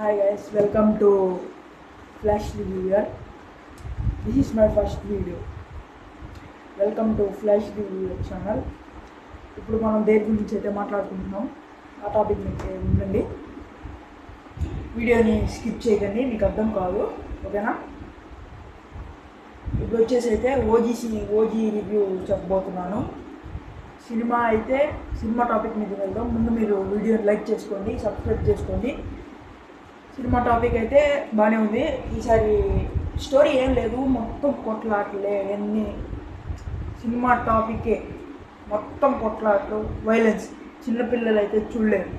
Hi guys, welcome to Flash Reviewer. This is my first video. Welcome to Flash Reviewer channel. ఇప్పుడు మనం దేని గురించి అయితే మాట్లాడుకుంటున్నాం ఆ టాపిక్ మీకు ఉండండి. వీడియోని స్కిప్ చేయకండి, మీకు అర్థం కాదు, ఓకేనా? ఇప్పుడు వచ్చేసి అయితే ఓజీ రివ్యూ చెప్పబోతున్నాను. సినిమా టాపిక్ మీద వెళ్దాం. ముందు మీరు వీడియోని లైక్ చేసుకోండి, సబ్స్క్రైబ్ చేసుకోండి. సినిమా టాపిక్ అయితే బాగానే ఉంది. ఈసారి స్టోరీ ఏం లేదు, మొత్తం కొట్లాటలే ఎన్ని. సినిమా టాపికే మొత్తం కొట్లాటలు, వైలెన్స్. చిన్నపిల్లలు అయితే చూడలేరు.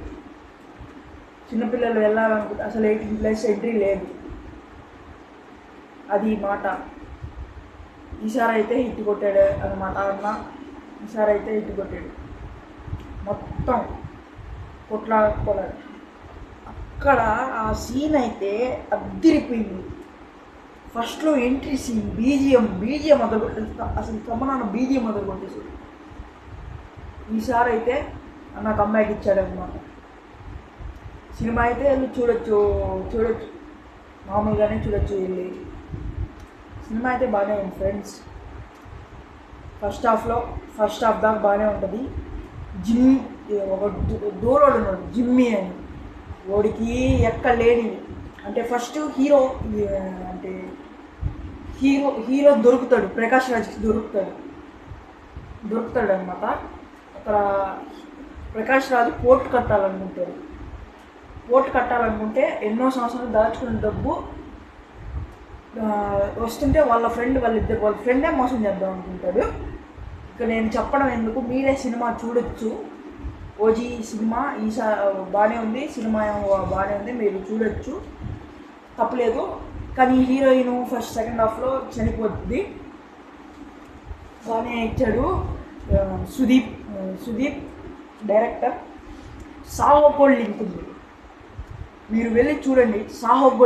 చిన్నపిల్లలు వెళ్ళాలనుకుంటే అసలు 18+ ఎంట్రీ లేదు, అది మాట. ఈసారి అయితే హిట్ కొట్టాడు అన్నమాట అన్న. ఈసారి అయితే హిట్ కొట్టాడు, మొత్తం కొట్లాడుకోలేదు. అక్కడ ఆ సీన్ అయితే అద్దిరిపోయింది. ఫస్ట్లో ఎంట్రీ సీన్, బీజిఎం అదగొట్టేస్తా, అసలు కమ్మనాన్న బీజిఎం అదగొట్టేసాడు. ఈసారి అయితే అన్న కంబ్యాక్ ఇచ్చాడు అనమాట. సినిమా అయితే వెళ్ళి చూడొచ్చు, మామూలుగానే చూడొచ్చు వెళ్ళి. సినిమా అయితే బాగానే ఉంది ఫ్రెండ్స్. ఫస్ట్ హాఫ్ దాకా బాగానే ఉంటుంది. ఒక దూరోడు ఉన్నాడు జిమ్మీ అని, వాడికి ఎక్కలేనివి. అంటే ఫస్ట్ హీరో దొరుకుతాడు, ప్రకాష్ రాజ్కి దొరుకుతాడు అనమాట. అక్కడ ప్రకాష్ రాజ్ పోర్ట్ కట్టాలనుకుంటే ఎన్నో సంవత్సరాలు దాచుకున్న డబ్బు వస్తుంటే వాళ్ళ ఫ్రెండే మోసం చేద్దాం అనుకుంటాడు. ఇక నేను చెప్పడం ఎందుకు, మీరే సినిమా చూడొచ్చు. ఓజీ సినిమా బాగానే ఉంది, సినిమా బాగానే ఉంది, మీరు చూడొచ్చు, తప్పలేదు. కానీ హీరోయిన్ సెకండ్ హాఫ్లో చనిపోతుంది. బాగానే ఇచ్చాడు సుదీప్ డైరెక్టర్. సాహోకు లింక్ ఉంది, మీరు వెళ్ళి చూడండి. సాహోకు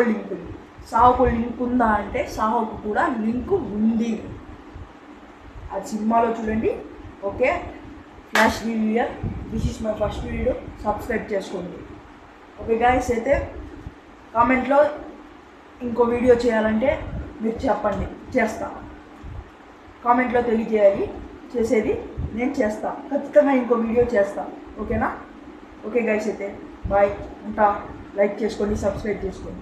లింక్ ఉందా అంటే సాహోకు కూడా లింక్ ఉంది, అది సినిమాలో చూడండి. Okay, flash reviewer, this is my first video. Subscribe చేసుకోండి. ఓకే గాయస్, అయితే కామెంట్లో ఇంకో వీడియో చేయాలంటే మీరు చెప్పండి, చేస్తా. కామెంట్లో చేసేది నేను చేస్తా, ఖచ్చితంగా ఇంకో వీడియో చేస్తా, ఓకేనా? ఓకే గాయస్, అయితే బాయ్, ఉంటా. లైక్ చేసుకోండి, సబ్స్క్రైబ్ చేసుకోండి.